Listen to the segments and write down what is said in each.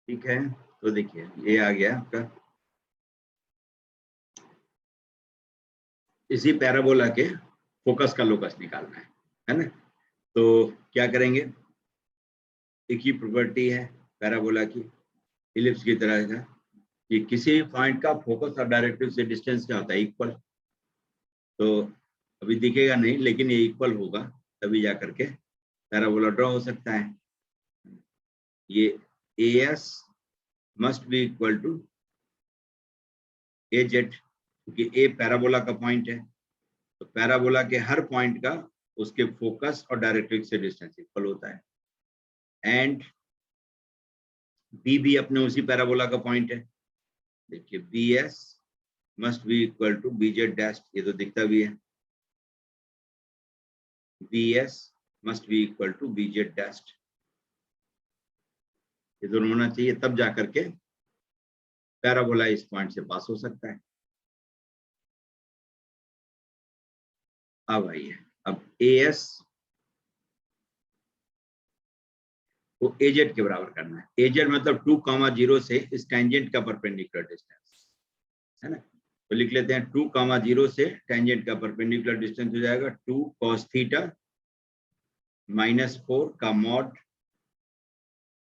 ठीक है, तो देखिए ये आ गया आपका, इसी पैराबोला के फोकस का लोकस निकालना है ना। तो क्या करेंगे, एक ही प्रॉपर्टी है पैराबोला की, इलिप्स की तरह का, कि किसी पॉइंट का फोकस और डायरेक्ट्रिक्स से डिस्टेंस क्या होता है, इक्वल। तो अभी दिखेगा नहीं, लेकिन ये इक्वल होगा तभी जा करके पैराबोला ड्रॉ हो सकता है। ये AS must be equal to AZ, क्योंकि A पैराबोला का पॉइंट है, तो पैराबोला के हर पॉइंट का उसके फोकस और डायरेक्ट्रिक्स से डिस्टेंस इक्वल होता है। एंड B भी अपने उसी पैराबोला का पॉइंट है, देखिए BS must be equal to BZ dash, ये तो दिखता भी है, BS must be equal to BZ dash, ये दोनों होना चाहिए, तब जाकर के पैराबोला इस पॉइंट से पास हो सकता है। अब आइए, अब AS को AZ के बराबर करना है। AZ मतलब 2,0 से इस टेंजेंट का परपेंडिकुलर डिस्टेंस है ना। तो लिख लेते हैं 2,0 से टेंजेंट का परपेंडिकुलर डिस्टेंस हो जाएगा 2 cos थीटा -4 का मॉड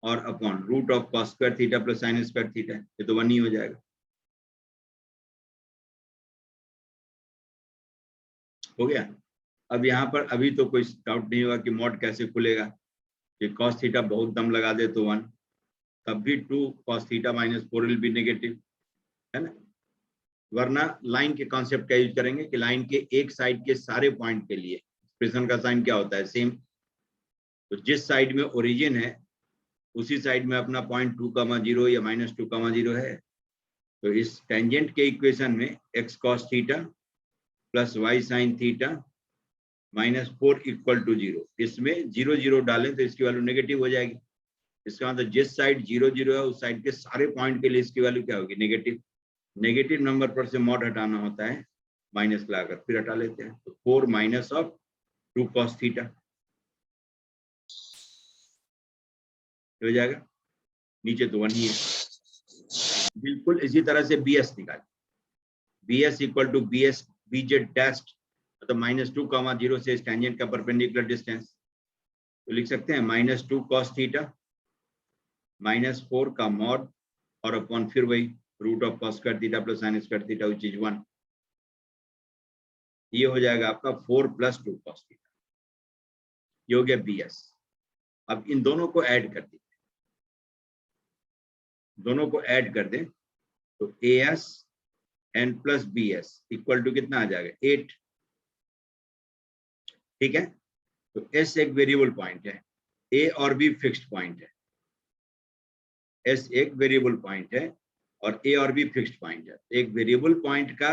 और upon root of cos square theta plus sine square theta, ये तो 1 ही हो जाएगा। हो गया। अब यहाँ पर अभी तो कोई डाउट नहीं होगा कि मॉड कैसे खुलेगा, कि cos थीटा बहुत दम लगा दे तो 1, तब भी 2 cos theta -4 will be negative, है ना। वरना लाइन के कॉन्सेप्ट का यूज करेंगे कि लाइन के एक साइड के सारे पॉइंट के लिए एक्सप्रेशन का साइन क्या होता है, सेम। तो जिस साइड में ओरिजिन है उसी साइड में अपना पॉइंट 2,0 या -2,0 है। तो इस टेंजेंट के इक्वेशन में x cos theta plus y sin theta -4 equal to 0, इसमें 0 0 डालें तो इसकी वैल्यू नेगेटिव हो जाएगी। इसका मतलब जिस साइड 0 0 है उस साइड के सारे पॉइंट के लिए इसकी वैल्यू क्या होगी, नेगेटिव। नेगेटिव नंबर पर से मॉड हटाना होता है माइनस लगाकर, फिर हटा लेते हैं, तो 4 माइनस ऑफ 2 cos थीटा हो जाएगा, नीचे तो 1 ही है। बिल्कुल इसी तरह से BS निकालें, BS equal to BZ dash, मतलब -2,0 से इस टेंजेंट का परपेंडिकुलर डिस्टेंस, तो लिख सकते हैं -2 cos थीटा -4 का मॉड और अपॉन फिर वही root of cos square theta plus sine square theta which is 1, ये हो जाएगा आपका 4 + 2 cos थीटा, ये हो गया BS। अब इन दोनों को ऐड कर दीजिए, दोनों को ऐड कर दें तो AS n plus BS equal to कितना आ जाएगा, 8। ठीक है, तो S एक वेरिएबल पॉइंट है, A और B फिक्स्ड पॉइंट है। S एक वेरिएबल पॉइंट है और A और B फिक्स्ड पॉइंट है। एक वेरिएबल पॉइंट का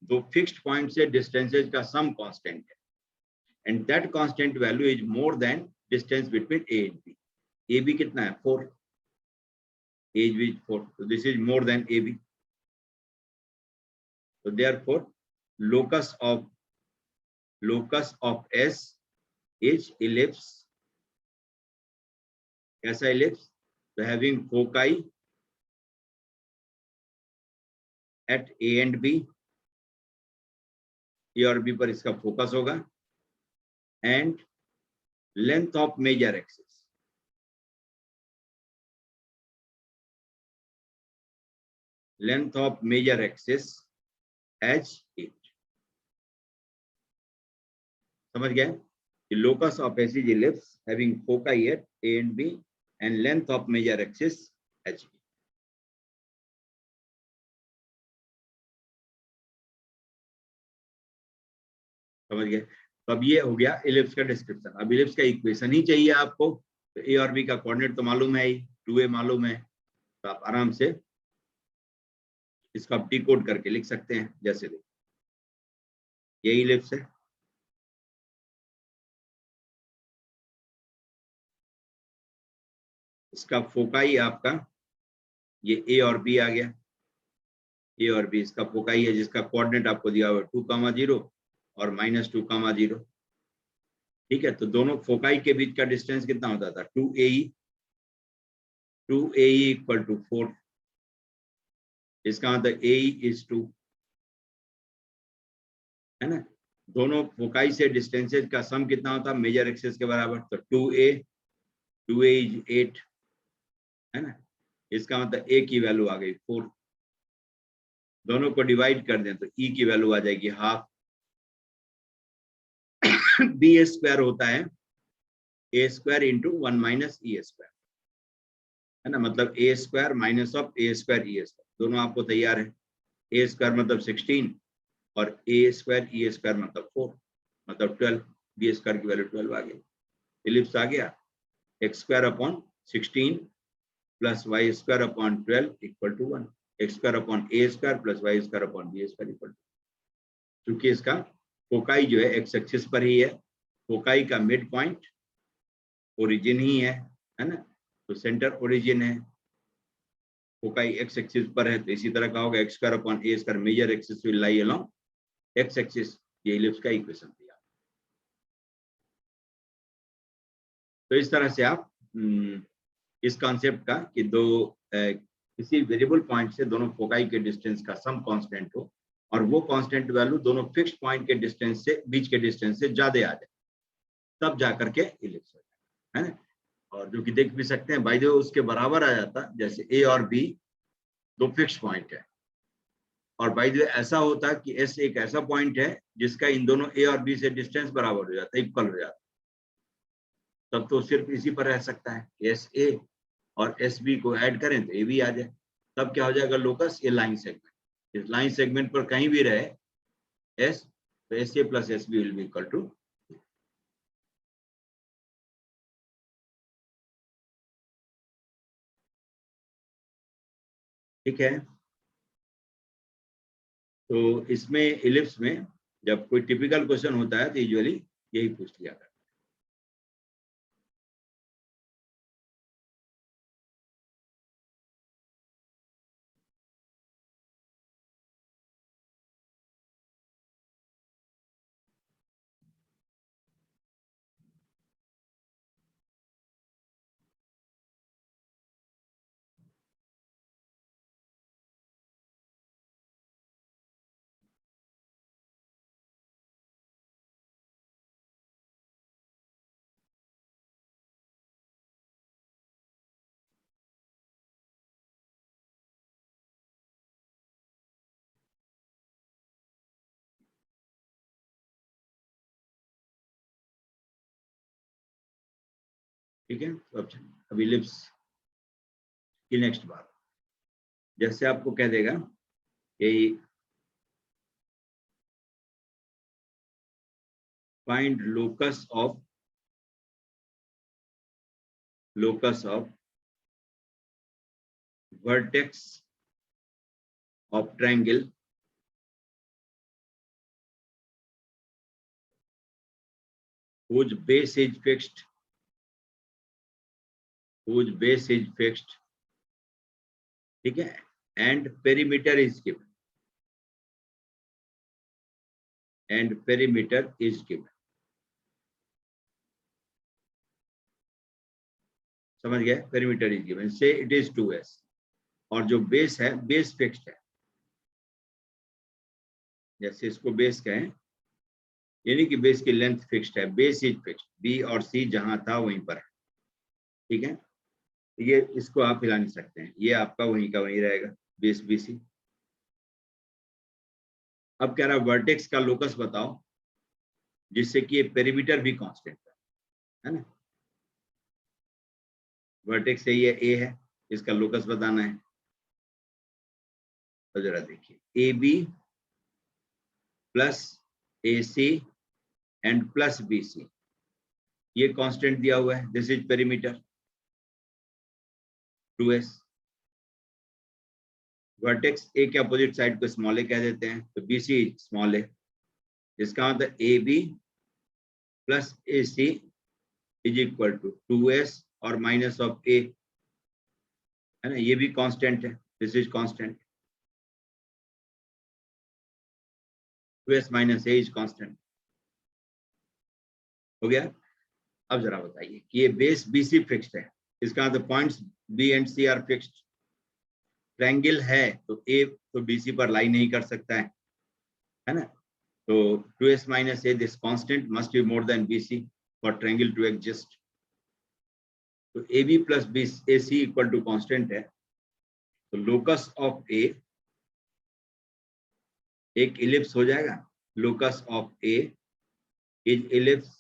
दो फिक्स्ड पॉइंट से डिस्टेंसेज का सम कांस्टेंट है, and that constant value is more than distance between A and B। AB कितना है, 4, AB is 4, so this is more than AB, so therefore locus of S is ellipse, कैसा ellipse, so having foci at A and B, A और B पर इसका focus होगा, and length of major axis, length of major axis H8। समझ गए, locus of S is ellipse having foci at A and B and length of major axis H8। समझ गए। तो अब ये हो गया इलिप्स का डिस्क्रिप्शन। अब इलिप्स का इक्वेशन ही चाहिए आपको, तो A और B का कोऑर्डिनेट तो मालूम है ही, 2a मालूम है, तो आप आराम से इसको आप डिकोड करके लिख सकते हैं। जैसे ये इलिप्स है, इसका फोकाई आपका ये A और B आ गया, A और B इसका फोकाई है जिसका कोऑर्डिनेट आपको दिया हुआ 2,0 और -2,0। ठीक है, तो दोनों फोकाई के बीच का डिस्टेंस कितना होता था, 2AE। 2AE इक्वल टू 4, इसका मतलब AE इज 2, है ना। दोनों फोकाई से डिस्टेंसेज का सम कितना होता है, मेजर एक्सिस के बराबर, तो 2A इज 8, है ना। इसका मतलब A की वैल्यू आ गई 4, दोनों को डिवाइड कर दें तो E की वैल्यू आ जाएगी हाफ। B स्क्वायर होता है A square into 1 minus E square, है ना, मतलब A square minus of A square E square, दोनों आपको तैयार है। A स्क्वायर मतलब 16 और A स्क्वायर E स्क्वायर मतलब 4, मतलब 12, B स्क्वायर की वैल्यू 12 आ गई। इलिप्स आ गया, x square upon 16 plus y square upon 12 equal to 1, x square upon A square plus y square upon B square equal to, क्योंकि इसका फोकाई जो है एक्स एक्सिस पर ही है, फोकाई का मिड पॉइंट ओरिजिन ही है ना, तो सेंटर ओरिजिन है, फोकाई एक्स एक्सिस पर है, तो इसी तरह का होगा x square upon A square, major axis will lie along x axis, ये इलिप्स का इक्वेशन दिया। तो इस तरह से आप इस कॉन्सेप्ट का कि किसी वेरिएबल पॉइंट से दोनों फोकाई के डिस्टेंस का सम कांस्टेंट हो और वो कांस्टेंट वैल्यू दोनों फिक्स्ड पॉइंट के डिस्टेंस से, बीच के डिस्टेंस से ज्यादा आ जाए, तब जाकर के इलिप्स हो जाए, है ना। और जो कि देख भी सकते हैं बाय द वे उसके बराबर आ जाता, जैसे ए और बी दो फिक्स्ड पॉइंट है, और बाय द वे ऐसा होता है कि एस एक ऐसा पॉइंट है जिसका इन दोनों ए और बी से डिस्टेंस बराबर हो जाता है, इक्वल हो जाता है, तब तो सिर्फ इसी पर रह सकता है, एस ए और एस बी को ऐड करें तो ए बी आ जाए, तब क्या हो जाएगा लोकस, ये लाइन सेगमेंट, इस लाइन सेगमेंट पर कहीं भी रहे एस, तो S A plus S B will be equal to, ठीक है। तो इसमें इलिप्स में जब कोई टिपिकल क्वेश्चन होता है तो यूजुअली यही पूछ लिया करता है। ठीक है, तो अब इलिप्स की नेक्स्ट बात, जैसे आपको कह देगा कि find locus of vertex of triangle whose base is fixed, ठीक है, and perimeter is given, समझ गए, पेरीमीटर इज गिवन, से इट इज 2s, और जो बेस है बेस फिक्स्ड है, जैसे इसको बेस कहें, यानी कि बेस की लेंथ फिक्स्ड है, बेस इज फिक्स्ड, बी और सी जहां था वहीं पर है, ठीक है, ये इसको आप हिला नहीं सकते हैं, ये आपका वहीं का वहीं रहेगा, बेस बी सी। अब कह रहा वर्टेक्स का लोकस बताओ जिससे कि ये पेरीमीटर भी कांस्टेंट है ना, वर्टेक्स ये ए है, इसका लोकस बताना है, तो जरा देखिए A B plus A C and plus B C, ये कांस्टेंट दिया हुआ है, this is perimeter 2s। Vertex A के अपोजिट साइड को स्मॉल ए कह देते हैं, तो बी सी स्मॉल ए, इसका मतलब A B plus A C is equal to 2s और माइनस ऑफ ए, है ना, ये भी कांस्टेंट है, this is constant, 2s minus A is constant, हो गया। अब जरा बताइए कि ये बेस BC फिक्स्ड है, इसका मतलब points B and C are fixed. Triangle है तो ए तो बीसी पर लाई नहीं कर सकता है ना। तो 2s minus a this constant must be more than bc for triangle to exist. तो ab plus ac equal to constant है, तो locus of a एक इलिप्स हो जाएगा। locus of a is ellipse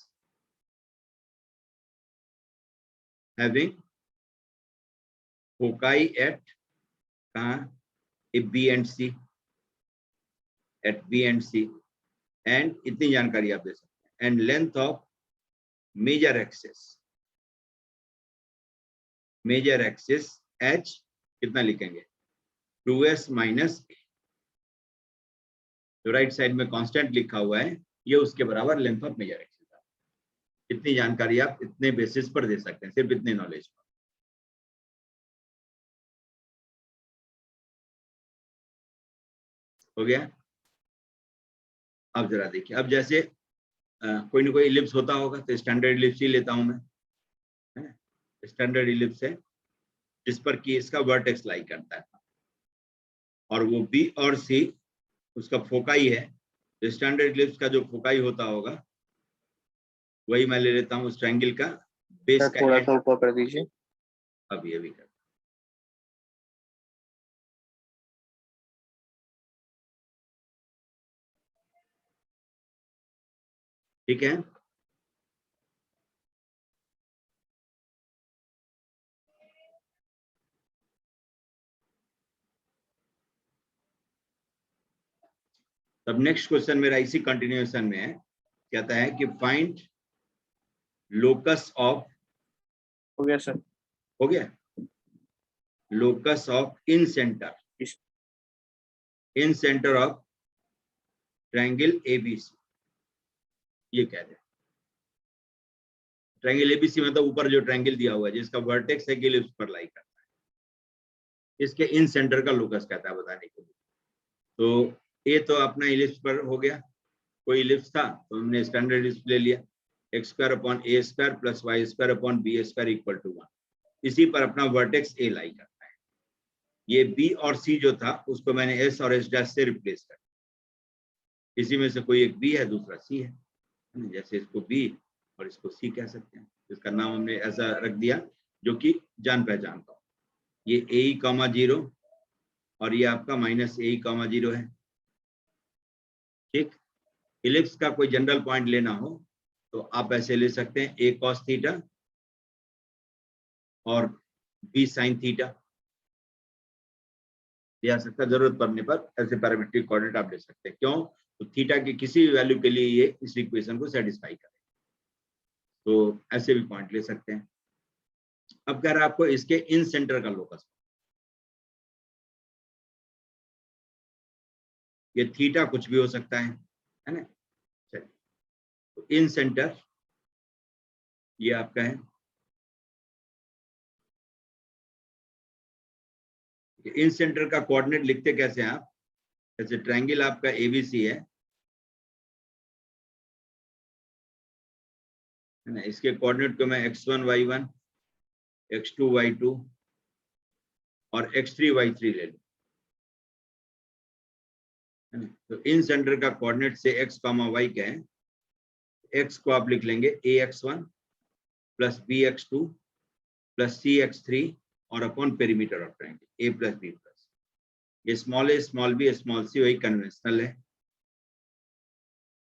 having foci at कहाँ b and c, at b and c, and इतनी जानकारी आप दे सकते हैं। and length of major axis h कितना लिखेंगे 2s minus a, जो राइट साइड में कांस्टेंट लिखा हुआ है ये उसके बराबर लेंथ ऑफ मेजर एक्सिस है। इतनी जानकारी आप इतने बेसिस पर दे सकते हैं, सिर्फ इतने नॉलेज पर। हो गया। अब जरा देखिए, अब जैसे कोई ना कोई इलिप्स होता होगा तो स्टैंडर्ड इलिप्स ही लेता हूं मैं, है स्टैंडर्ड इलिप्स है जिस पर कि इसका वर्टेक्स लाई करता है और वो बी और सी उसका फोकाई है। तो स्टैंडर्ड इलिप्स का जो फोकाई होता होगा वही मैं ले लेता हूँ उस ट्रायंगल का बेस का। थोड़ा सा ऊपर कर दीजिए। अभी अभी कर, ठीक है। तब नेक्स्ट क्वेश्चन मेरा इसी कंटिन्यूएशन में है, कहता है कि फाइंड लोकस ऑफ, हो गया सर। हो गया, locus of in centre of triangle ABC. ये कह रहे हैं ट्रायंगल एबीसी मतलब ऊपर जो ट्रायंगल दिया हुआ है जिसका वर्टेक्स है इलिप्स पर लाई करता है, इसके इन सेंटर का लोकस कहता है बताने के लिए। तो ये तो अपना इलिप्स पर हो गया, कोई इलिप्स था तो हमने स्टैंडर्ड इलिप्स ले लिया, X square upon A square plus Y square upon B square equal to 1। इसी पर अपना वर्टेक्स ए लाई करता है। ये बी और सी जो था उसको मैंने एस और एस डैश से रिप्लेस कर, इसी में से कोई एक बी है दूसरा सी है, जैसे इसको बी और इसको सी कह सकते हैं। इसका नाम हमने ऐसा रख दिया जो कि जान पहचान का। ये ए कॉमा 0 और ये आपका माइनस ए कॉमा 0 है, ठीक। इलिप्स का कोई जनरल पॉइंट लेना हो तो आप ऐसे ले सकते हैं ए कॉस थीटा और बी साइन थीटा ले सकता, जरूरत पड़ने पर ऐसे पैरामेट्रिक कोऑर्डिनेट आप ले सकते हैं। क्यों? तो थीटा की किसी भी वैल्यू के लिए ये इस इक्वेशन को सेटिस्फाई करे, तो ऐसे भी पॉइंट ले सकते हैं। अब कह रहा है आपको इसके इन सेंटर का लोकस, ये थीटा कुछ भी हो सकता है ना। चलिए, तो इन सेंटर ये आपका है, इन सेंटर का कोऑर्डिनेट लिखते कैसे हैं आप, जैसे ट्रायंगल आपका एबीसी है ना, इसके कोऑर्डिनेट को मैं x1 y1 x2 y2 और x3 y3 ले लूं, है ना। तो इन सेंटर का कोऑर्डिनेट से x, y क्या है, x को आप लिख लेंगे ax1 plus bx2 plus cx3 और upon perimeter of triangle a plus B plus, ये small a small b small c वही कन्वेंशनल है।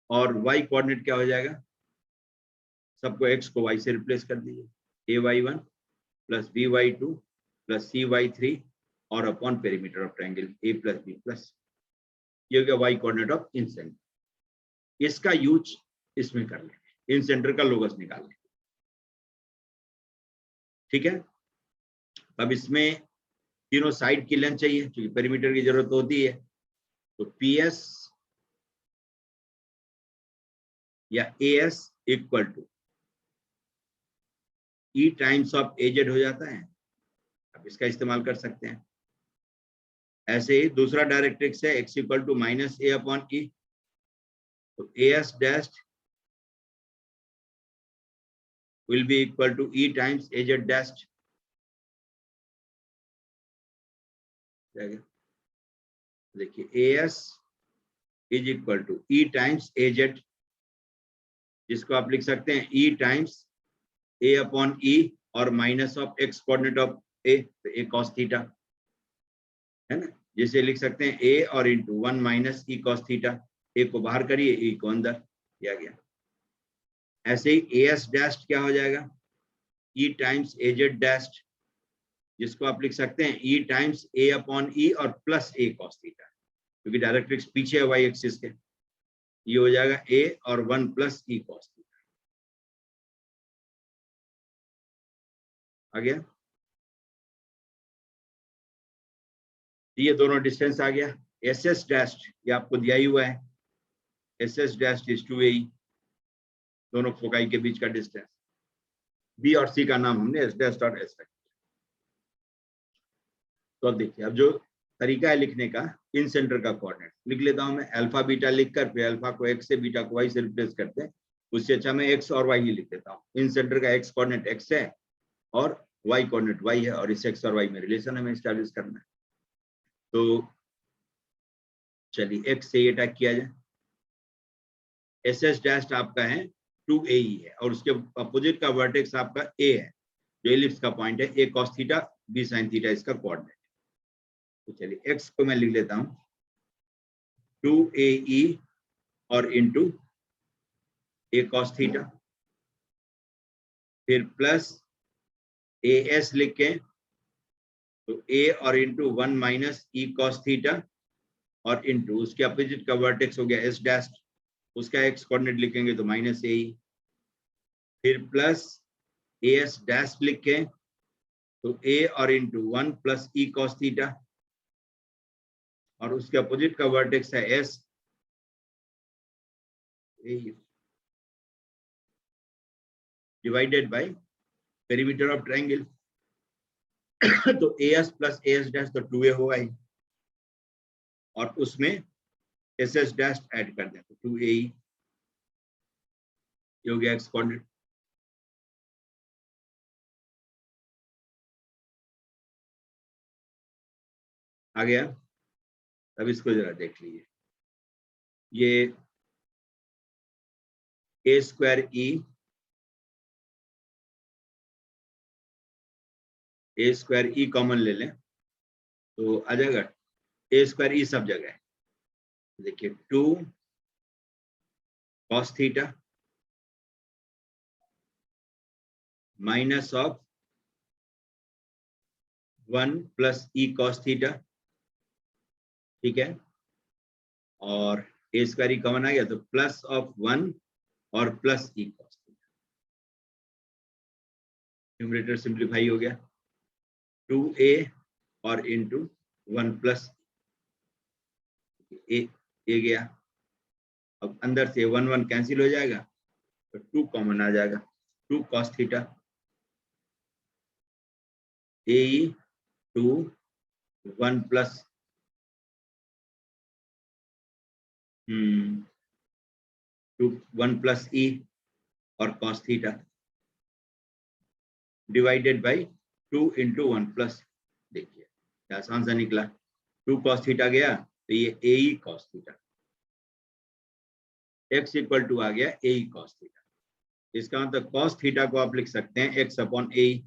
और y कोऑर्डिनेट क्या हो जाएगा, सबको x को y से रिप्लेस कर दीजिए, ay1 plus by2 plus cy3 और upon perimeter of triangle a plus B plus, ये हो गया y coordinate of in centre. इसका यूज इसमें कर लेंगे, इन सेंटर का लोकस निकाल लेंगे, ठीक है। अब इसमें तीनों साइड की लेंथ चाहिए क्योंकि पेरीमीटर की जरूरत होती है, तो PS या AS equal to E times of AZ हो जाता है। अब इसका इस्तेमाल कर सकते हैं। ऐसे ही दूसरा डायरेक्ट्रिक्स है x equal to minus A upon E, तो AS dash will be equal to E times AZ dash, देखिए AS is equal to E times AZ, जिसको आप लिख सकते हैं E times A upon E और minus of x coordinate of A, तो A cos theta है ना, जिसे लिख सकते हैं A और into 1 minus E cos theta. A को बाहर करिए, E को अंदर किया गया। ऐसे ही AS डैश क्या हो जाएगा, E टाइम्स AZ डैश, जिसको आप लिख सकते हैं E times A upon E और प्लस A cos थीटा, क्योंकि डायरेक्ट्रिक्स पीछे है y एक्सिस के। ये हो जाएगा A और 1 प्लस E cos थीटा। आ गया, ये दोनों डिस्टेंस आ गया। SS डैश ये आपको दिया ही हुआ है, SS डैश इज 2AE, दोनों फोकाई के बीच का डिस्टेंस। B और C का नाम हमने S डैश और S रखा। तो अब देखिए, अब जो तरीका है लिखने का, इन सेंटर का कोऑर्डिनेट लिख लेता हूं मैं, अल्फा बीटा लिखकर फिर अल्फा को x से, बीटा को y से रिप्लेस करते हैं। उससे अच्छा मैं x और y ही लिख देता हूँ। इन सेंटर का x कोऑर्डिनेट x है और y कोऑर्डिनेट y है, और इस x और y में रिलेशन हमें एस्टैब्लिश करना है। तो चलिए x से ये टैग किया जाए। SS डैश आपका है 2AE है, और उसके अपोजिट का वर्टेक्स आपका A है, जो एलिप्स का पॉइंट है। A cos theta B sin theta इसका कोऑर्डिनेट। तो चलिए x को मैं लिख लेता हूँ 2AE और इंटू A cos थीटा, फिर प्लस AS लिख के, तो A और into 1 minus E cos theta, और इंटू उसके अपोजिट का वर्टेक्स हो गया S डैश, उसका x कोऑर्डिनेट लिखेंगे तो माइनस AE, फिर प्लस AS डैश लिख के, तो A और into 1 plus E cos theta, और उसके अपोजिट का वर्टेक्स है S, divided by perimeter of triangle. तो AS प्लस AS डैश तो 2A होगा ही, और उसमें SS डैश ऐड कर दें तो 2AE, ये हो गया x कोऑर्डिनेट। आ गया। अब इसको जरा देख लीजिए, ये A square E, A square E common ले लें तो आ जाएगा A स्क्वायर E सब जगह है। देखिए 2 cos theta minus of 1 plus E cos theta, ठीक है, और A स्क्वायर E कॉमन आ गया तो प्लस ऑफ 1 और plus E cos theta, numerator simplify हो गया 2A और इंटू 1 प्लस A गया। अब अंदर से 1 1 कैंसिल हो जाएगा तो 2 कॉमन आ जाएगा, 2 cos theta AE 2 1 plus 2 1 plus E और cos theta divided by 2 into 1 plus. देखिए क्या आसान सा निकला, 2 cos थीटा गया तो ये AE cos थीटा, x इक्वल टू आ गया AE cos थीटा। इसका मतलब cos थीटा को आप लिख सकते हैं x अपॉन AE।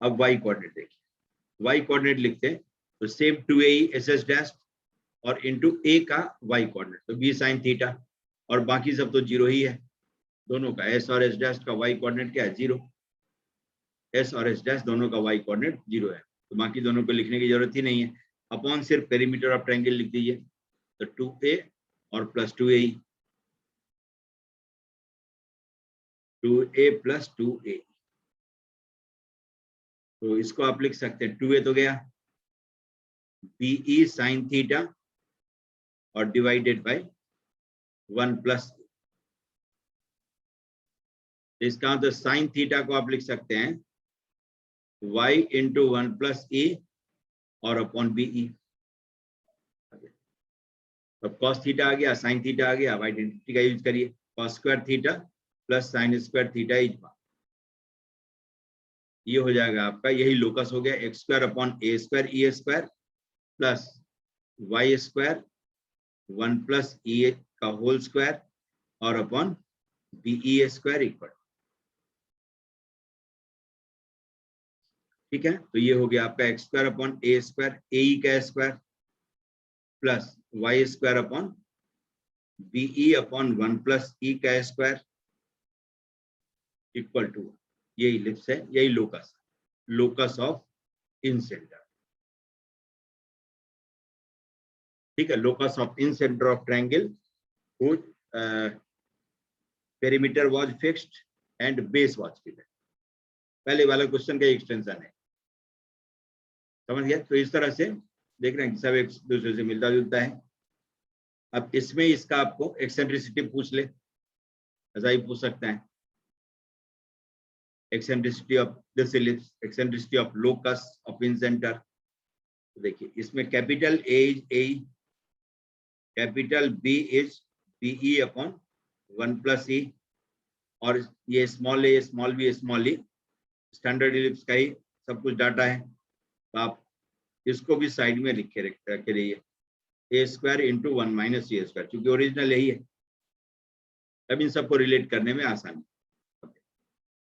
अब y कोऑर्डिनेट देखिए, y कोऑर्डिनेट लिखते हैं तो सेम 2AE SS डैश और इंटू A का y कोऑर्डिनेट तो B sin थीटा, और बाकी सब तो जीरो ही है। दोनों का S और S डैश का y कोऑर्डिनेट क्या है, 0। S और S डैश दोनों का y कोऑर्डिनेट 0 है, तो बाकी दोनों को लिखने की जरूरत ही नहीं है। अपॉन सिर्फ पेरीमीटर ऑफ ट्रायंगल लिख दीजिए, तो 2A और plus 2AE, 2A plus 2A, तो इसको आप लिख सकते हैं 2A तो गया BE sin थीटा और डिवाइडेड बाय 1 प्लस। इसका मतलब साइन थीटा को आप लिख सकते हैं y इंटू 1 प्लस E और अपॉन BE। तो cos थीटा आ गया, साइन थीटा आ गया, अब आइडेंटिटी का यूज करिए, cos square theta plus sine square थीटा इज 1। ये हो जाएगा आपका, यही लोकस हो गया, एक्स स्क्वायर अपॉन ए square E square plus Y square 1 plus E का होल स्क्वायर और upon B E square equal. ठीक है, तो ये हो गया आपका X square upon A square A E का square plus Y square upon B E upon 1 plus E का स्क्वायर इक्वल टू, ये इलिप्स है, यही locus, locus of in centre. ठीक है, locus of in centre of triangle whose perimeter was fixed and base was given। पहले वाला question का extension है, समझ गया। तो इस तरह से देख रहे हैं सब एक दूसरे से मिलता जुलता है। अब इसमें इसका आपको एक्सेंट्रिसिटी पूछ ले, ऐसा ही पूछ सकता है, eccentricity of this ellipse, eccentricity of locus of in center. देखिए इसमें capital A is A, capital B is B E upon 1 plus E, और ये small A small B small E standard ellipse का ही सब कुछ डाटा है। तो आप इसको भी साइड में लिखे रखे रहिए, ए स्क्वायर इंटू 1 माइनस ए स्क्वायर, क्योंकि ओरिजिनल यही है। अब इन सबको रिलेट करने में आसानी।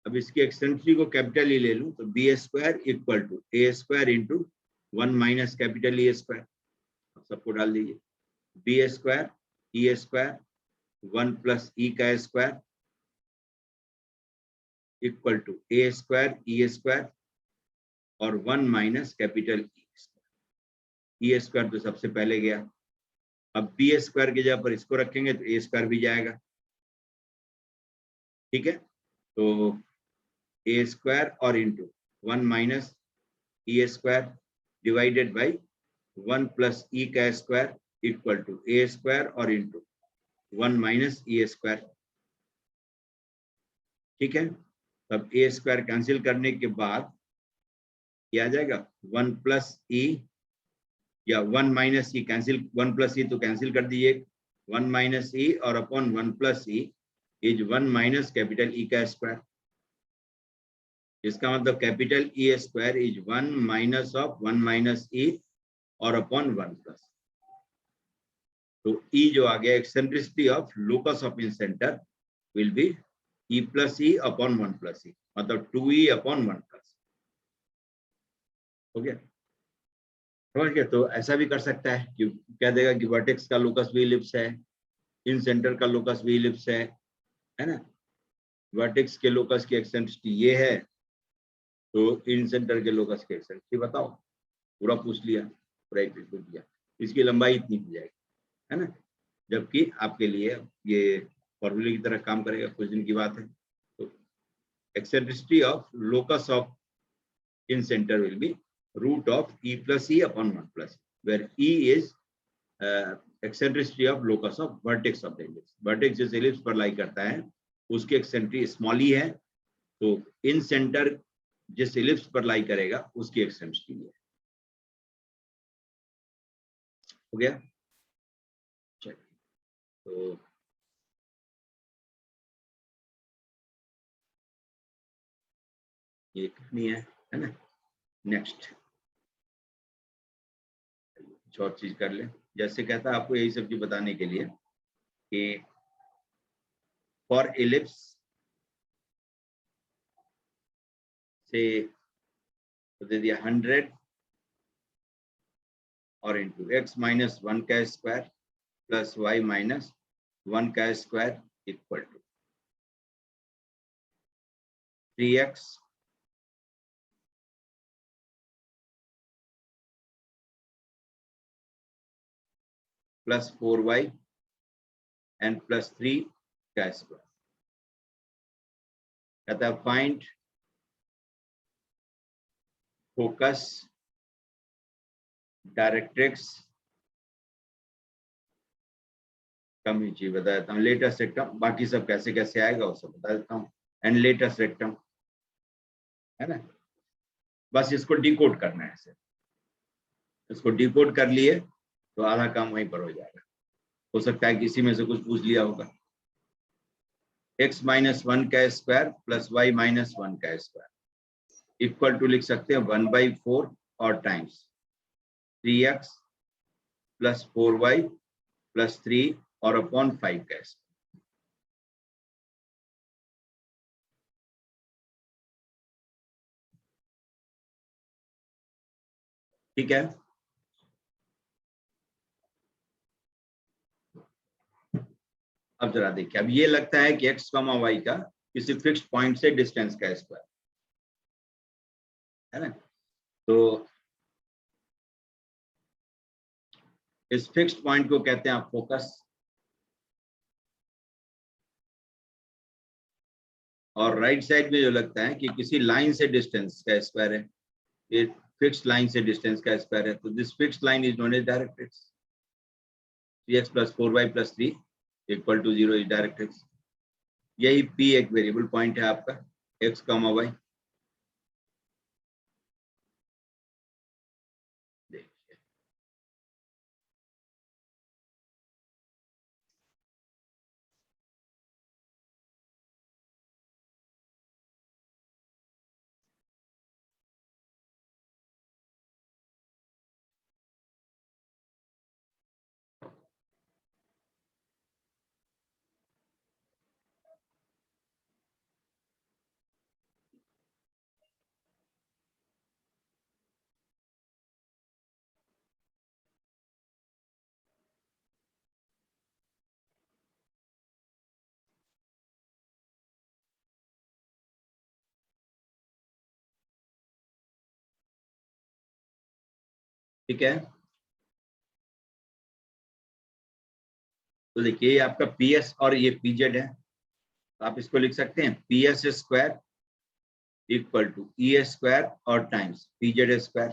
अब इसकी एक्सेंट्रिसिटी को कैपिटल ई ले लूं तो B square equal to A square into 1 minus capital E square, सबको डाल दीजिए, B square E square 1 plus E का square equal to A square E square और 1 माइनस कैपिटल ई स्क्वायर तो सबसे पहले गया। अब बी स्क्वायर की जगह पर इसको रखेंगे तो ए स्क्वायर भी जाएगा। ठीक है, तो ए स्क्वायर और into 1 minus E square divided by 1 plus E का square equal to A square और इंटू 1 माइनस ई स्क्वायर। ठीक है, तब ए स्क्वायर कैंसिल करने के बाद क्या आ जाएगा, 1 प्लस ई या 1 minus E cancel, 1 plus E तो कैंसिल कर दीजिए, 1 माइनस ई और upon 1 plus E is 1 minus capital E का स्क्वायर। इसका मतलब capital E square is 1 minus of 1 minus E और अपॉन 1 प्लस। तो ई जो आ गया, eccentricity of locus of in center will be E plus E upon 1 plus E, मतलब 2e upon 1 plus. हो गया, समझ गया। तो ऐसा भी कर सकता है कि कह देगा कि वर्टेक्स का लोकस भी इलिप्स है, इन सेंटर का लोकस भी इलिप्स है ना। वर्टेक्स के लोकस की एक्सेंट्रिसिटी ये है, तो इन सेंटर के लोकस की एक्सेंट्रिसिटी बताओ, पूरा पूछ लिया, पूरा एक पूछ लिया, इसकी लंबाई इतनी दी जाएगी, है ना। जबकि आपके लिए ये फॉर्मूले की तरह काम करेगा, कुछ दिन की बात है। तो eccentricity of locus of in center will B root of e plus e upon 1 plus, where e is eccentricity of locus of vertex of the ellipse। vertex जिस ellipse पर लाई करता है उसकी eccentricity स्मॉल ही है, तो इन सेंटर जिस ellipse पर लाई करेगा उसकी eccentricity है। हो गया, चलिए तो ये कहानी है ना। नेक्स्ट और चीज कर ले, जैसे कहता है आपको यही सब चीज बताने के लिए कि फॉर इलिप्स से दे दिया 100 और इंटू एक्स माइनस 1 का स्क्वायर प्लस वाई माइनस 1 का square equal to 3x plus 4y and plus 3 का स्क्वायर। कहता है फाइंड फोकस, डायरेक्ट्रिक्स, कम ही चीज बता देता हूँ, लेटेस्ट रेक्टम, बाकी सब कैसे कैसे आएगा वो सब बता देता हूँ, एंड लेटेस्ट रेक्टम, है ना। बस इसको डिकोड करना है, इसको डिकोड कर लिए तो आधा काम वहीं पर हो जाएगा। हो सकता है किसी में से कुछ पूछ लिया होगा। x माइनस 1 का स्क्वायर प्लस y माइनस 1 का स्क्वायर इक्वल टू लिख सकते हैं 1/4 और times 3x plus 4y plus 3 और अपॉन 5 का स्क्वायर। ठीक है, अब जरा देखिए, अब ये लगता है कि x, y का किसी फिक्स्ड पॉइंट से डिस्टेंस का स्क्वायर है ना। तो इस फिक्स्ड पॉइंट को कहते हैं आप फोकस, और राइट साइड में जो लगता है कि किसी लाइन से डिस्टेंस का स्क्वायर है, ये फिक्स्ड लाइन से डिस्टेंस का स्क्वायर है, तो this fixed line is known as directrix. 3x plus 4y plus 3 equal to 0 is directrix. यही P एक वेरिएबल पॉइंट है आपका x, y। देखिए ठीक है, तो देखिए ये आपका PS और ये PZ है, तो आप इसको लिख सकते हैं PS square equal to E square और टाइम्स PZ स्क्वायर।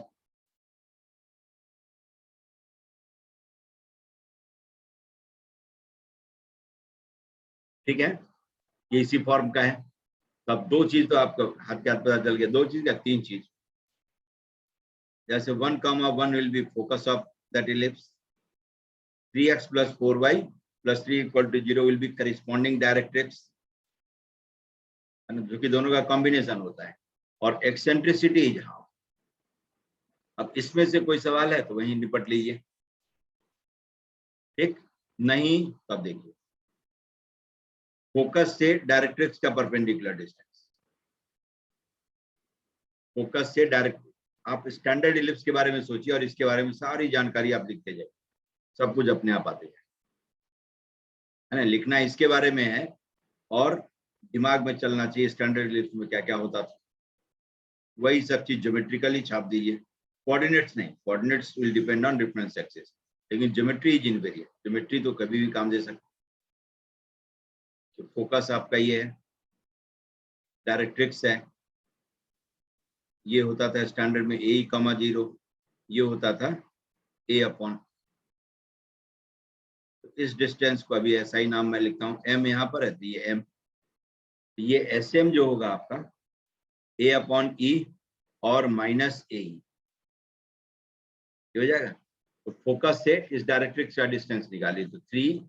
ठीक है, ये इसी फॉर्म का है। तो अब दो चीज तो आपको हाथ के हाथ पता चल गया, दो चीज या तीन चीज। जैसे 1, 1 will be focus of that ellipse, 3x plus 4y plus 3 equal to 0 will be corresponding directrix, जो कि दोनों का कॉम्बिनेशन होता है, और एक्सेंट्रिसिटी इज हाफ। अब इसमें से कोई सवाल है तो वहीं निपट लीजिए, ठीक, नहीं तब देखिए फोकस से डायरेक्ट्रिक्स का परपेंडिकुलर डिस्टेंस, फोकस से डायरेक्ट, आप स्टैंडर्ड इलिप्स के बारे में सोचिए और इसके बारे में सारी जानकारी आप लिखते जाइए, सब कुछ अपने आप आते जाए, है ना। लिखना इसके बारे में है और दिमाग में चलना चाहिए स्टैंडर्ड इलिप्स में क्या क्या होता था, वही सब चीज ज्योमेट्रिकली छाप दीजिए। कोऑर्डिनेट्स नहीं, coordinates will depend on reference axis, लेकिन ज्योमेट्री इज इनवेरिएंट, ज्योमेट्री तो कभी भी काम दे सकती है। तो फोकस आपका ये है, डायरेक्ट्रिक्स है, ये होता था स्टैंडर्ड में A,0, ये होता था A अपॉन, इस डिस्टेंस को अभी ऐसा ही नाम मैं लिखता हूँ, M यहाँ पर है तो ये M, ये SM जो होगा आपका A अपॉन E और माइनस A हो जाएगा। तो फोकस से इस डायरेक्ट्रिक्स का डिस्टेंस निकालिए, तो 3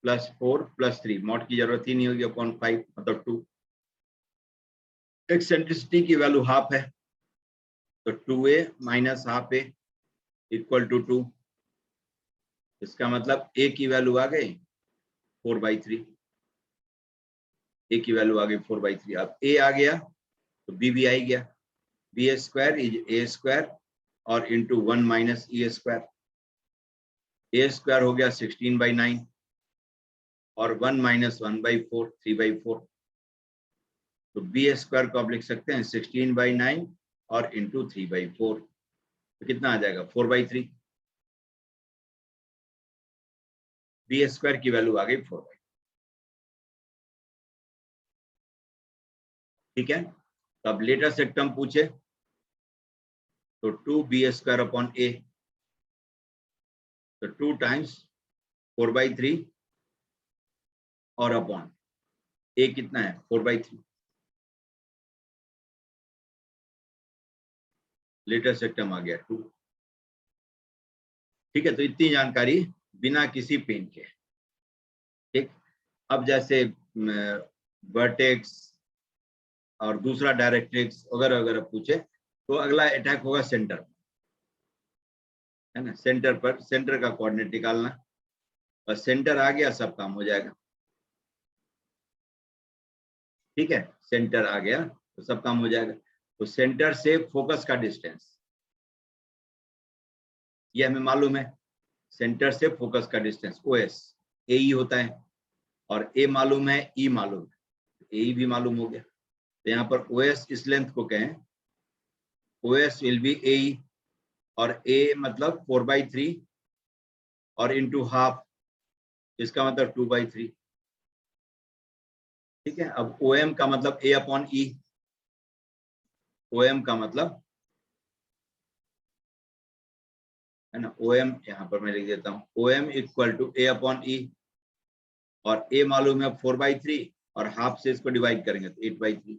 प्लस 4 प्लस 3, मॉड की जरूरत ही नहीं होगी, अपॉन 5 मतलब 2। एक्सेंट्रिसिटी की वैल्यू हाफ है, तो 2a minus half a equal to 2, इसका मतलब a की वैल्यू आ गई 4/3, a की वैल्यू आ गई 4/3। अब a आ गया तो b भी आ ही गया, b square is a square और into 1 minus e square, a square हो गया 16/9 और 1 माइनस 1/4 3/4, तो b स्क्वायर को आप लिख सकते हैं 16/9 और इंटू 3/4, तो कितना आ जाएगा 4/3, b स्क्वायर की वैल्यू आ गई 4/3। ठीक है, तो अब लेटेस्ट एक टर्म पूछे तो 2b स्क्वायर अपॉन a, तो 2 टाइम्स 4/3 और अपॉन a कितना है 4/3, लेटेस्ट एक टर्म आ गया 2। ठीक है, तो इतनी जानकारी बिना किसी पेन के। ठीक, अब जैसे वर्टेक्स और दूसरा डायरेक्ट्रिक्स वगैरह वगैरह पूछे तो अगला अटैक होगा सेंटर, है ना। सेंटर पर, सेंटर का कोऑर्डिनेट निकालना, और सेंटर आ गया सब काम हो जाएगा। ठीक है, सेंटर आ गया तो सब काम हो जाएगा। तो सेंटर से फोकस का डिस्टेंस ये हमें मालूम है, सेंटर से फोकस का डिस्टेंस OS AE होता है, और A मालूम है, E मालूम है, AE भी मालूम हो गया। तो यहाँ पर OS इस लेंथ को कहें, OS विल बी AE, और A मतलब 4/3 और इंटू हाफ, इसका मतलब 2/3। ठीक है, अब OM का मतलब A/E, OM का मतलब, है ना, OM यहाँ पर मैं लिख देता हूँ, OM इक्वल टू A/E, और A मालूम है 4/3 और हाफ से इसको डिवाइड करेंगे तो 8/3।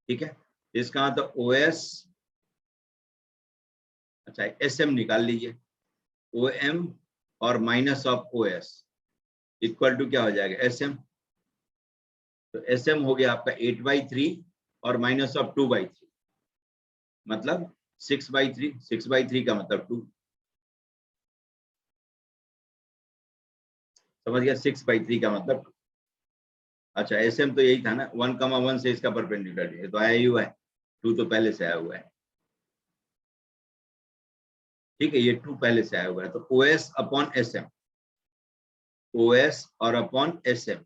ठीक है, इसका मतलब OS, अच्छा SM निकाल लीजिए, OM और minus of OS equal to क्या हो जाएगा, SM। तो SM हो गया आपका 8/3 और माइनस ऑफ 2/3 मतलब 6/3, 6/3 का मतलब 2, समझ गया, 6/3 का मतलब 2। अच्छा SM तो यही था ना, 1,1 से इसका परपेंडिकुलर है तो आया ही हुआ है, 2 तो पहले से आया हुआ है। ठीक है, ये 2 पहले से आया हुआ है, तो OS अपॉन SM, OS और अपॉन SM,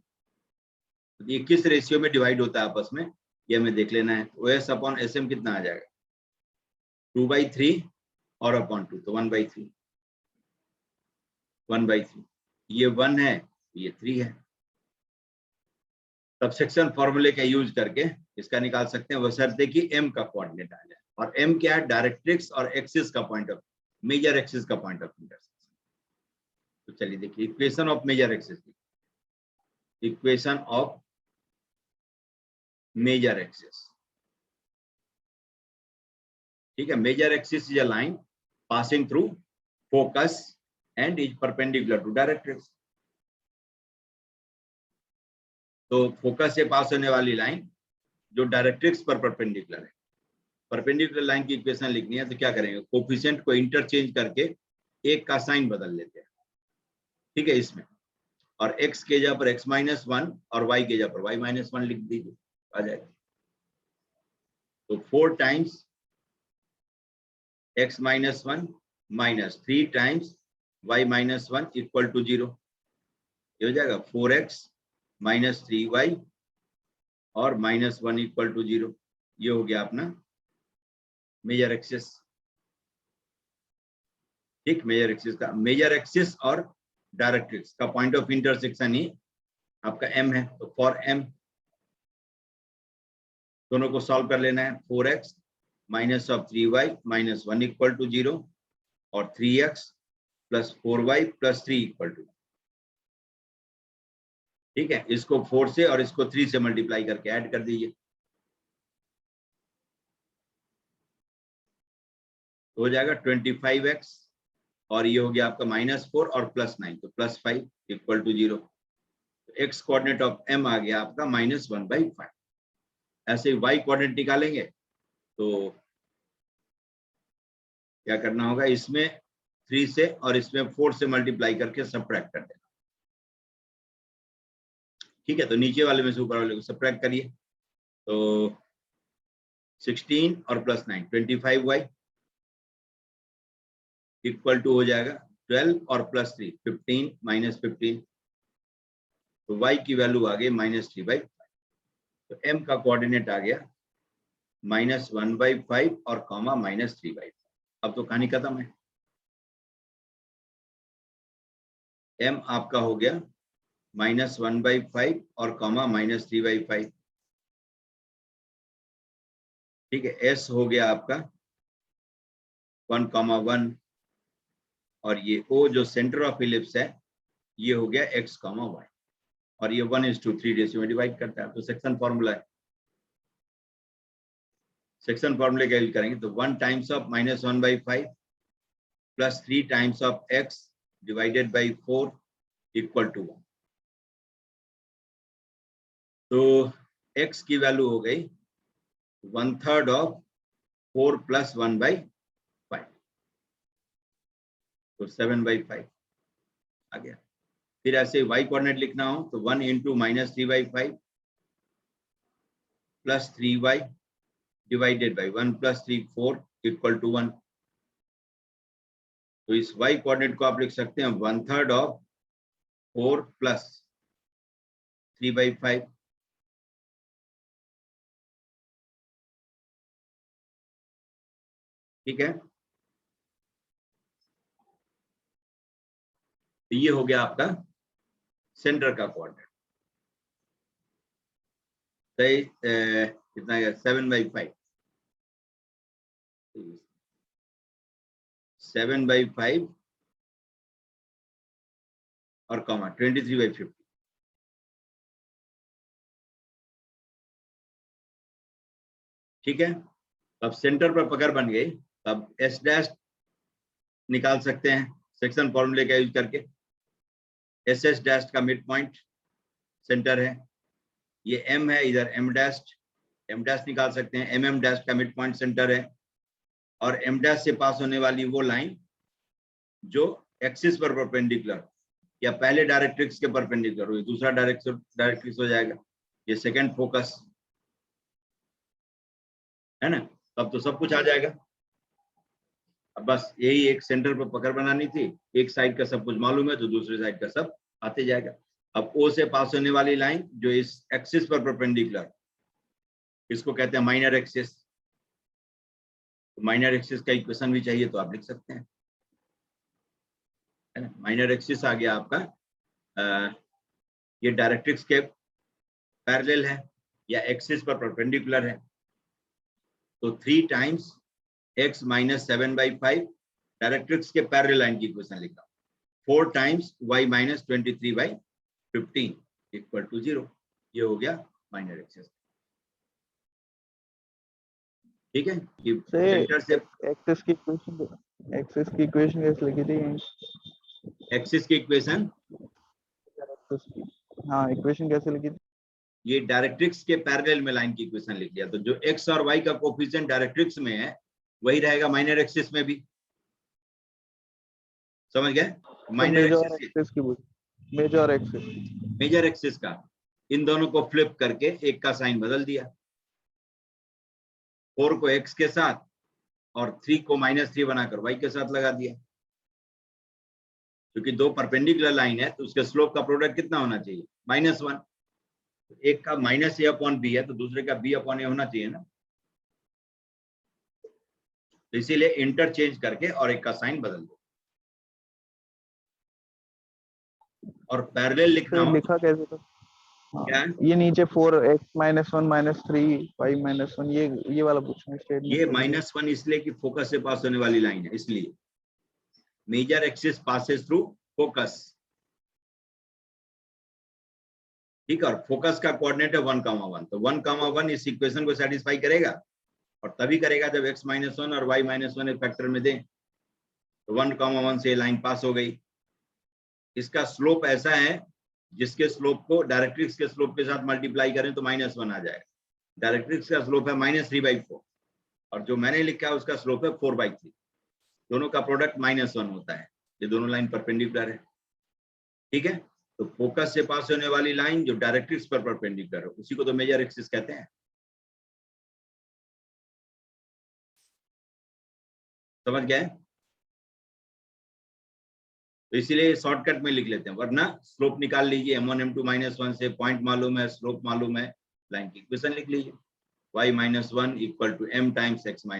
ये किस रेशियो में डिवाइड होता है आपस में, ये हमें देख लेना है। OS अपॉन SM कितना आ जाएगा, 2/3 और अपॉन 2 तो 1/3, 1/3, ये 1 है, ये 3 है। सबसेक्शन फॉर्मूले का यूज करके इसका निकाल सकते हैं, बशर्ते कि M का कोऑर्डिनेट आ जाए, और M क्या है, डायरेक्ट्रिक्स और एक्सिस का पॉइंट ऑफ, मेजर एक्सिस का पॉइंट ऑफ इंटरसेक्शन। तो चलिए देखिए, equation of major axis, equation of major axis. ठीक है, major axis is a line passing through focus and is perpendicular to directrix. तो फोकस से पास होने वाली लाइन जो डायरेक्ट्रिक्स पर परपेंडिकुलर है, परपेंडिकुलर लाइन की इक्वेशन लिखनी है तो क्या करेंगे, कोफिशिएंट को इंटरचेंज करके एक का साइन बदल लेते हैं। ठीक है, इसमें, और x के जगह पर x-1 और y के जगह पर y-1 लिख दीजिए, आ जाएगा। तो 4 times x-1 minus 3 times y-1 equal to 0, ये हो जाएगा 4x माइनस 3y और -1 इक्वल टू 0। ये हो गया अपना मेजर एक्सिस। ठीक, मेजर एक्सिस का, मेजर एक्सिस और डायरेक्ट्रिक्स का पॉइंट ऑफ इंटरसेक्शन ही आपका M है। तो फॉर M दोनों को सॉल्व कर लेना है, 4x minus of 3y minus 1 equal to 0 और 3x plus 4y plus 3 equal to. ठीक है, इसको 4 से और इसको 3 से मल्टीप्लाई करके ऐड कर दीजिए, तो हो जाएगा 25x, और ये हो गया आपका -4 और +9 तो +5 इक्वल टू 0। तो x कोऑर्डिनेट ऑफ M आ गया आपका -1/5। ऐसे ही y कोऑर्डिनेट निकालेंगे तो क्या करना होगा, इसमें 3 से और इसमें 4 से मल्टीप्लाई करके सब्ट्रैक्ट कर देना। ठीक है, तो नीचे वाले में से ऊपर वाले को सब्ट्रैक्ट करिए, तो 16 और +9 25y इक्वल टू हो जाएगा 12 और +3 15 -15, तो y की वैल्यू आ गई -3/5। तो m का कोऑर्डिनेट आ गया -1/5 और कॉमा -3/5। अब तो कहानी खत्म है, m आपका हो गया -1/5 और कॉमा -3/5। ठीक है, s हो गया आपका 1,1, और ये o जो सेंटर ऑफ इलिप्स है ये हो गया x, y, और ये 1:3 रेशियो में डिवाइड करता है। तो सेक्शन फॉर्मूला है, सेक्शन फॉर्मूले का यूज करेंगे तो 1 times of -1/5 plus 3 times of x divided by 4 equal to 1। तो x की वैल्यू हो गई 1/3 ऑफ 4 + 1/5, तो 7/5 आ गया। फिर ऐसे y कोऑर्डिनेट लिखना हो तो 1 × -3/5 + 3y डिवाइडेड बाई 1 + 3 4 = 1। तो इस y कोऑर्डिनेट को आप लिख सकते हैं 1/3 ऑफ 4 + 3/5। ठीक है, तो ये हो गया आपका सेंटर का कोऑर्डिनेट। सही, कितना है 7/5, 7/5 और कॉमा 23/50। ठीक है, अब सेंटर पर पकड़ बन गई, अब S' निकाल सकते हैं सेक्शन फॉर्मूले का यूज करके। SS' का मिड पॉइंट सेंटर है, ये M है, इधर M' निकाल सकते हैं। MM' का मिड पॉइंट सेंटर है, और M' से पास होने वाली वो लाइन जो एक्सिस पर परपेंडिकुलर या पहले डायरेक्ट्रिक्स के परपेंडिकुलर हो, दूसरा डायरेक्ट्रिक्स हो जाएगा, ये सेकंड फोकस है ना। तब तो सब कुछ आ जाएगा। अब बस यही एक सेंटर पर पकड़ बनानी थी, एक साइड का सब कुछ मालूम है तो दूसरे साइड का सब आते जाएगा। अब O से पास होने वाली लाइन जो इस एक्सिस पर परपेंडिकुलर, इसको कहते हैं माइनर एक्सिस। तो माइनर एक्सिस का इक्वेशन भी चाहिए तो आप लिख सकते हैं, है ना। माइनर एक्सिस आ गया आपका, ये डायरेक्ट्रिक्स के पैरेलल है या एक्सिस पर परपेंडिकुलर है, तो 3 टाइम्स x - 7/5 डायरेक्ट्रिक्स के पैरेलल लाइन की इक्वेशन लिखा, 4 टाइम्स y - 23/15 = 0। ये हो गया माइनर एक्सिस। ठीक है, ये सेंटर से एक्सिस की इक्वेशन कैसे लिखी थी? एक्सिस की इक्वेशन, हाँ, इक्वेशन कैसे लिखी थी? ये डायरेक्ट्रिक्स के पैरेलल में लाइन की इक्वेशन लिख लिया, तो जो x और y का कोफिशिएंट डायरेक्ट्रिक्स में है वही रहेगा माइनर एक्सिस में भी। समझ गए? माइनर एक्सिस की मेजर एक्सिस का इन दोनों को फ्लिप करके एक का साइन बदल दिया, 4 को x के साथ और 3 को -3 बनाकर y के साथ लगा दिया। क्योंकि दो परपेंडिकुलर लाइन है तो उसके स्लोप का प्रोडक्ट कितना होना चाहिए? -1। एक का -a/b है तो दूसरे का b/a होना चाहिए ना, तो इसीलिए इंटरचेंज करके और एक का साइन बदल दो। और पैरेलल लिखना हो लिखा कैसे था? क्या है? ये नीचे 4x - 1 - 3 y - 1 ये वाला पूछना स्टेटमेंट। ये -1 इसलिए कि फोकस से पास होने वाली लाइन है, इसलिए major axis passes through focus. ठीक है, और फोकस का कोऑर्डिनेट है 1,1, तो 1,1 इस इक्वेशन को सेटिस्फाई करेगा, और तभी करेगा जब x - 1 और y - 1 एक फैक्टर में दें। तो 1,1 से लाइन पास हो गई। इसका स्लोप ऐसा है जिसके स्लोप को डायरेक्ट्रिक्स के स्लोप के साथ मल्टीप्लाई करें तो -1 आ जाएगा। डायरेक्ट्रिक्स का स्लोप है -3/4 और जो मैंने लिखा है उसका स्लोप है 4/3। दोनों का प्रोडक्ट -1 होता है, ये दोनों लाइन परपेंडिकुलर है। ठीक है, तो फोकस से पास होने वाली लाइन जो डायरेक्ट्रिक्स पर परपेंडिकुलर है उसी को तो मेजर एक्सिस कहते हैं। समझ गए? तो इसीलिए शॉर्टकट में लिख लेते हैं, वरना स्लोप निकाल लीजिए, m1 m2 -1 से पॉइंट मालूम है, स्लोप मालूम है, लाइन की इक्वेशन लिख लीजिए, y - 1 = m टाइम्स x -